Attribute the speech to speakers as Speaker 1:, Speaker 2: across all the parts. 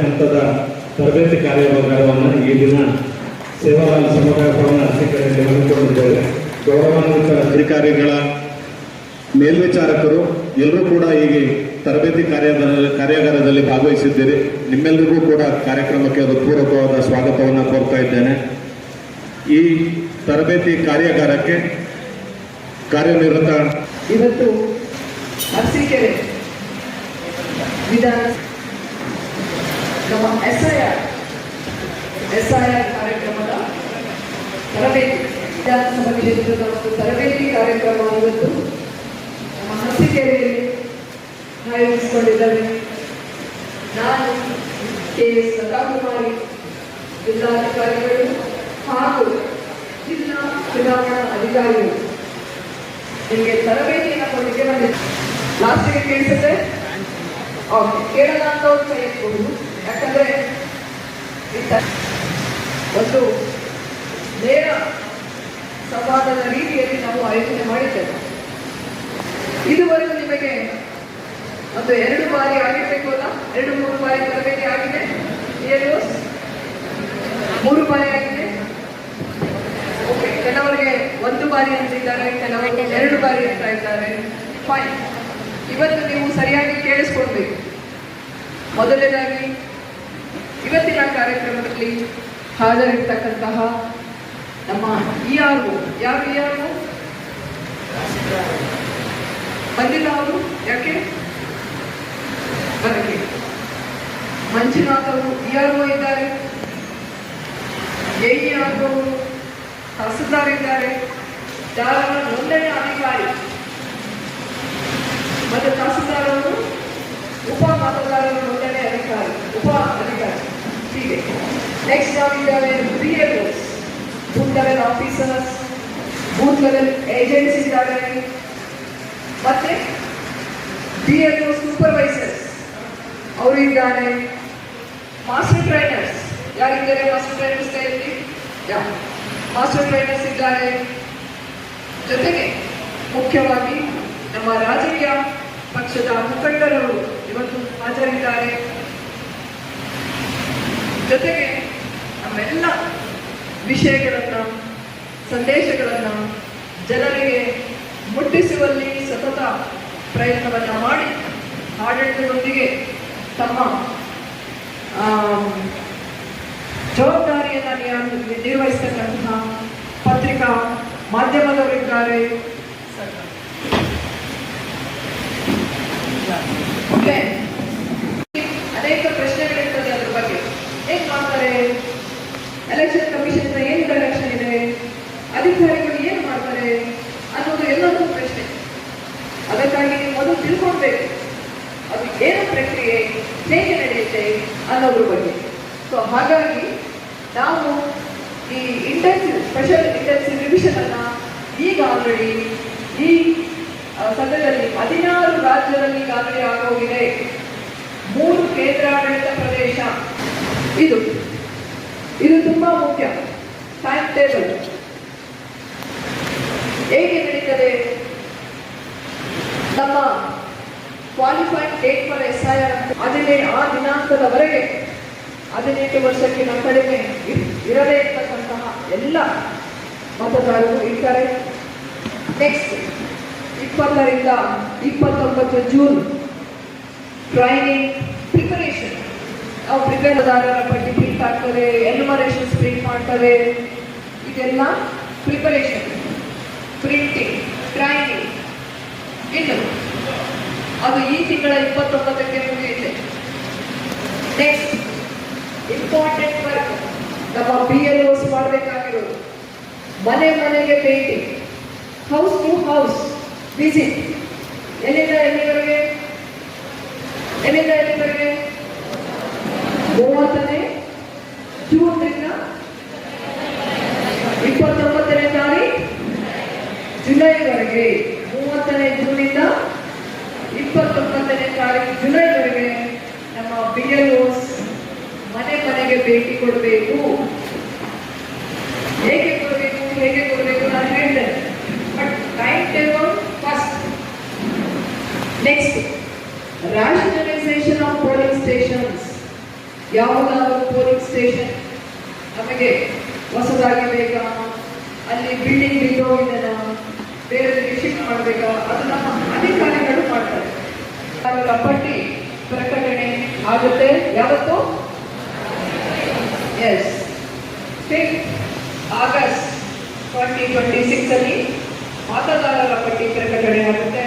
Speaker 1: ಹಂತದ ತರಬೇತಿ ಕಾರ್ಯಾಗಾರವನ್ನು ಈ ದಿನ ಸೇವಾಲಾಲ್ ಸಮುದಾಯ ಭವನ ಅರಸೀಕೆರೆಯಲ್ಲಿ ಹಮ್ಮಿಕೊಂಡಿದ್ದೇವೆ. ಗೌರವಾನ್ವಿತ ಅಧಿಕಾರಿಗಳ ಮೇಲ್ವಿಚಾರಕರು ಎಲ್ಲರೂ ಕೂಡ ಈಗ ತರಬೇತಿ ಕಾರ್ಯಾಗಾರದಲ್ಲಿ ಭಾಗವಹಿಸಿದ್ದೀರಿ. ನಿಮ್ಮೆಲ್ಲರಿಗೂ ಕೂಡ ಕಾರ್ಯಕ್ರಮಕ್ಕೆ ಹೃತ್ಪೂರ್ವಕವಾದ ಸ್ವಾಗತವನ್ನು ಕೋರ್ತಾ ಇದ್ದೇನೆ. ಈ ತರಬೇತಿ ಕಾರ್ಯಾಗಾರಕ್ಕೆ ಕಾರ್ಯನಿರತ
Speaker 2: ಇವತ್ತು ಅರಸೀಕೆರೆ ವಿಧಾನ ನಮ್ಮ SIR ಕಾರ್ಯಕ್ರಮದ ತರಬೇತಿ ವಿಧಾನಸಭಾ ಕ್ಷೇತ್ರದ ಒಂದು ತರಬೇತಿ ಕಾರ್ಯಕ್ರಮ ಇವತ್ತು ನಮ್ಮ ಅರಸೀಕೆರೆಯಲ್ಲಿ ಆಯೋಜಿಸಿಕೊಂಡಿದ್ದಾರೆ. ನಾನು KS ಲತಾಕುಮಾರಿ ಜಿಲ್ಲಾಧಿಕಾರಿಗಳು ಹಾಗೂ ಜಿಲ್ಲಾ ಚುನಾವಣಾ ಅಧಿಕಾರಿಗಳು ನಿಮಗೆ ತರಬೇತಿಯನ್ನು ಕೊಡಲಿಕ್ಕೆ ಬಂದಿದೆ. ಲಾಸ್ಟಿಗೆ ಕೇಳಿಸಿದ್ರೆ ಓಕೆ ಕೇಳೋಣ ಅಂತ ಅವ್ರು ಕೈ ಎತ್ಬಹುದು. ಯಾಕಂದ್ರೆ ಒಂದು ನೇರ ಸಂವಾದದ ರೀತಿಯಲ್ಲಿ ನಾವು ಆಯೋಜನೆ ಮಾಡಿದ್ದೇವೆ. ಇದುವರೆಗೂ ನಿಮಗೆ ಒಂದು 2 ಬಾರಿ ಆಗಿರ್ಬೇಕು ಅಲ್ಲ, 2-3 ಬಾರಿ ತರಬೇತಿ ಆಗಿದೆ. 3 ಬಾರಿ ಆಗಿದೆ. ಓಕೆ, ಕೆಲವರಿಗೆ 1 ಬಾರಿ ಅಂತಿದ್ದಾರೆ, ಕೆಲವರಿಗೆ 2 ಬಾರಿ ಅಂತ ಇದ್ದಾರೆ. ಫೈನ್. ಇವತ್ತು ನೀವು ಸರಿಯಾಗಿ ಕೇಳಿಸ್ಕೊಳ್ಬೇಕು. ಮೊದಲನೇದಾಗಿ ಇವತ್ತಿನ ಕಾರ್ಯಕ್ರಮದಲ್ಲಿ ಹಾಜರಿರ್ತಕ್ಕಂತಹ ನಮ್ಮ ERO, ಯಾರು ಬಂದಿಲ್ಲ ಅವರು? ಯಾಕೆ ಬರಲಿ? ಮಂಜುನಾಥ್ ಅವರು ERO ಇದ್ದಾರೆ, AERO ಅವರು, ತಹಸೀಲ್ದಾರ್ ಇದ್ದಾರೆ, ಜಾಲನ ನೋಂದಣಿ ಅಧಿಕಾರಿ ಮತ್ತು ತಹಸೀಲ್ದಾರ್ ಅವರು ಉಪ ಮತದಾರರ ನೋಂದಣಿ ಅಧಿಕಾರಿ ಹೀಗೆ. ನೆಕ್ಸ್ಟ್ ನಾವಿದ್ದಾವೆ BLOs, booth level officers, booth level agents ಇದ್ದಾರೆ, ಮತ್ತೆ BLO ಸೂಪರ್ವೈಸರ್ಸ್ ಅವರು ಇದ್ದಾರೆ. ಮಾಸ್ಟರ್ ಟ್ರೈನರ್ಸ್ ಯಾರಿದ್ದಾರೆ? ಮಾಸ್ಟರ್ ಟ್ರೈನರ್ಸ್ ಕೈಯಲ್ಲಿ ಮಾಸ್ಟರ್ ಟ್ರೈನರ್ಸ್ ಇದ್ದಾರೆ. ಜೊತೆಗೆ ಮುಖ್ಯವಾಗಿ ನಮ್ಮ ರಾಜಕೀಯ ಪಕ್ಷದ ಮುಖಂಡರವರು ಇವತ್ತು ಹಾಜರಿದ್ದಾರೆ. ಜೊತೆಗೆ ನಮ್ಮೆಲ್ಲ ವಿಷಯಗಳನ್ನು, ಸಂದೇಶಗಳನ್ನು ಜನರಿಗೆ ಮುಟ್ಟಿಸುವಲ್ಲಿ ಸತತ ಪ್ರಯತ್ನವನ್ನು ಮಾಡಿ ಆಡಳಿತದೊಂದಿಗೆ ತಮ್ಮ ಜವಾಬ್ದಾರಿಯನ್ನು ನಿರ್ವಹಿಸತಕ್ಕಂತಹ ಪತ್ರಿಕಾ ಮಾಧ್ಯಮದವರಿದ್ದಾರೆ. ಓಕೆ, ಅನೇಕ ಪ್ರಶ್ನೆಗಳಿರ್ತದೆ ಅದ್ರ ಬಗ್ಗೆ. ಹೇಗೆ ಮಾಡ್ತಾರೆ? ಎಲೆಕ್ಷನ್ ಕಮಿಷನ್ ಏನು ಡೈರೆಕ್ಷನ್ ಇದೆ, ಅಧಿಕಾರಿಗಳು ಏನು ಮಾಡ್ತಾರೆ ಅನ್ನೋದು ಎಲ್ಲರಿಗೂ ಪ್ರಶ್ನೆ. ಅದಕ್ಕಾಗಿ ನೀವು ಮೊದಲು ತಿಳ್ಕೊಳ್ಬೇಕು ಅದು ಏನು ಪ್ರಕ್ರಿಯೆ, ಹೇಗೆ ನಡೆಯುತ್ತೆ ಅನ್ನೋದ್ರ ಬಗ್ಗೆ. ಸೊ ಹಾಗಾಗಿ ನಾವು ಈ ಸ್ಪೆಷಲ್ ಇಂಟೆನ್ಸಿವ್ ರಿವಿಷನ್ ಅನ್ನ ಈಗ ಆಲ್ರೆಡಿ ಈ ಸದ್ಯದಲ್ಲಿ 16 ರಾಜ್ಯದಲ್ಲಿ ಈಗಾಗಲೇ ಆಗೋಗಿದೆ. 3 ಕೇಂದ್ರಾಡಳಿತ ಪ್ರದೇಶ. ಇದು ತುಂಬಾ ಮುಖ್ಯ. ಟೈಮ್ ಟೇಬಲ್ ಹೇಗೆ ನಡೀತದೆ? ನಮ್ಮ ಕ್ವಾಲಿಫೈಡ್ ಡೇಟ್ ಫಾರ್ SIR ಆ ದಿನಾಂಕದವರೆಗೆ 18 ವರ್ಷಕ್ಕಿಂತ ಕಡಿಮೆ ಇರದೇ ಇರ್ತಕ್ಕಂತಹ ಎಲ್ಲ ಮತದಾರರು ಇರ್ತಾರೆ. ನೆಕ್ಸ್ಟ್ 20ರಿಂದ 29 ಜೂನ್ ಟ್ರೈನಿಂಗ್ ಪ್ರಿಪರೇಷನ್. ನಾವು ಮತದಾರರ ಪಟ್ಟಿ ಪ್ರಿಂಟ್ ಆಗ್ತದೆ, ಎನ್ಯುಮರೇಷನ್ಸ್ ಪ್ರಿಂಟ್ ಮಾಡ್ತವೆ. ಇದೆಲ್ಲ ಪ್ರಿಪರೇಷನ್, ಪ್ರಿಂಟಿಂಗ್, ಟ್ರೈನಿಂಗ್. ಇನ್ನು ಅದು ಈ ತಿಂಗಳ 29ಕ್ಕೆ ಮುಗಿಯುತ್ತೆ. ನೆಕ್ಸ್ಟ್ ಇಂಪಾರ್ಟೆಂಟ್ ವರ್ಕ್ ನಮ್ಮ BLOs ಮಾಡಬೇಕಾಗಿರೋದು ಮನೆಗೆ painting, house to house visit. ಎಲ್ಲಿಂದ ಎಲ್ಲಿವರೆಗೆ? 30ನೇ ಜೂನ್ನಿಂದ 29ನೇ ತಾರೀಕು ಜುಲೈವರೆಗೆ. 30ನೇ ಜೂನಿಂದ 29ನೇ ತಾರೀಕು ಜುಲೈವರೆಗೆ ನಮ್ಮ BLOs ಮನೆ ಭೇಟಿ ಕೊಡಬೇಕು. ಹೇಗೆ ಕೊಡಬೇಕು ನಾನು ಹೇಳ್ತೇನೆ. But time table first. Next, rationalisation of polling stations. ಯಾವುದಾದರೂ ಪೋಲಿಂಗ್ ಸ್ಟೇಷನ್ ನಮಗೆ ಹೊಸದಾಗಿ ಬೇಕಾ, ಅಲ್ಲಿ ಬಿಲ್ಡಿಂಗ್ ಬಿದ್ದೋಗಿದೆನಾ, ಬೇರೆ ಶಿಫ್ಟ್ ಮಾಡಬೇಕಾ, ಅದು ನಮ್ಮ ಅಧಿಕಾರಿಗಳು ಮಾಡ್ತಾರೆ. ಅದರ ಪಟ್ಟಿ ಪ್ರಕಟಣೆ ಆಗುತ್ತೆ ಯಾವತ್ತು? ಎಸ್, 5 ಆಗಸ್ಟ್ 2026 ಅಲ್ಲಿ ಮತದಾರರ ಪಟ್ಟಿ ಪ್ರಕಟಣೆ ಆಗುತ್ತೆ.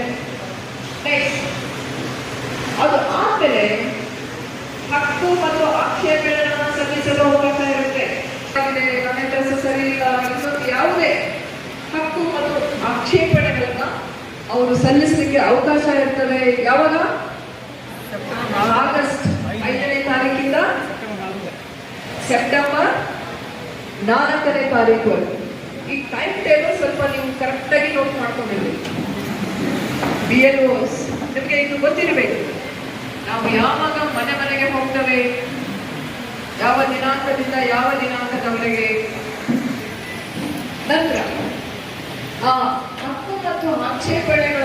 Speaker 2: ನೆಕ್ಸ್ಟ್, ಅದು ಆದ್ಮೇಲೆ ಹಕ್ಕು ಮತ್ತು ಆಕ್ಷೇಪಣೆಗಳನ್ನು ಸಲ್ಲಿಸಲು ಅವಕಾಶ ಇರುತ್ತೆ. ನನ್ನ ಕೆಲಸ ಸರಿ ಇಲ್ಲ, ಇನ್ನೊಂದು ಯಾವುದೇ ಹಕ್ಕು ಮತ್ತು ಆಕ್ಷೇಪಣೆಗಳನ್ನ ಅವರು ಸಲ್ಲಿಸಲಿಕ್ಕೆ ಅವಕಾಶ ಇರ್ತದೆ. ಯಾವಾಗ? ಆಗಸ್ಟ್ 5ನೇ ತಾರೀಕಿಂದ ಸೆಪ್ಟೆಂಬರ್ 4ನೇ ತಾರೀಕುವರೆಗೆ. ಈ ಟೈಮ್ ಟೇಬಲ್ ಸ್ವಲ್ಪ ನೀವು ಕರೆಕ್ಟಾಗಿ ನೋಟ್ ಮಾಡ್ಕೊಂಡಿದ್ದೀವಿ. BLOs ನಿಮಗೆ ಇದು ಗೊತ್ತಿರಬೇಕು. ನಾವು ಯಾವಾಗ ಮನೆಗೆ ಹೋಗ್ತೇವೆ, ಯಾವ ದಿನಾಂಕದಿಂದ ಯಾವ ದಿನಾಂಕದವರೆಗೆ. ನಂತರ ಆ ಹಕ್ಕು ಮತ್ತು ಆಕ್ಷೇಪಣೆಗಳು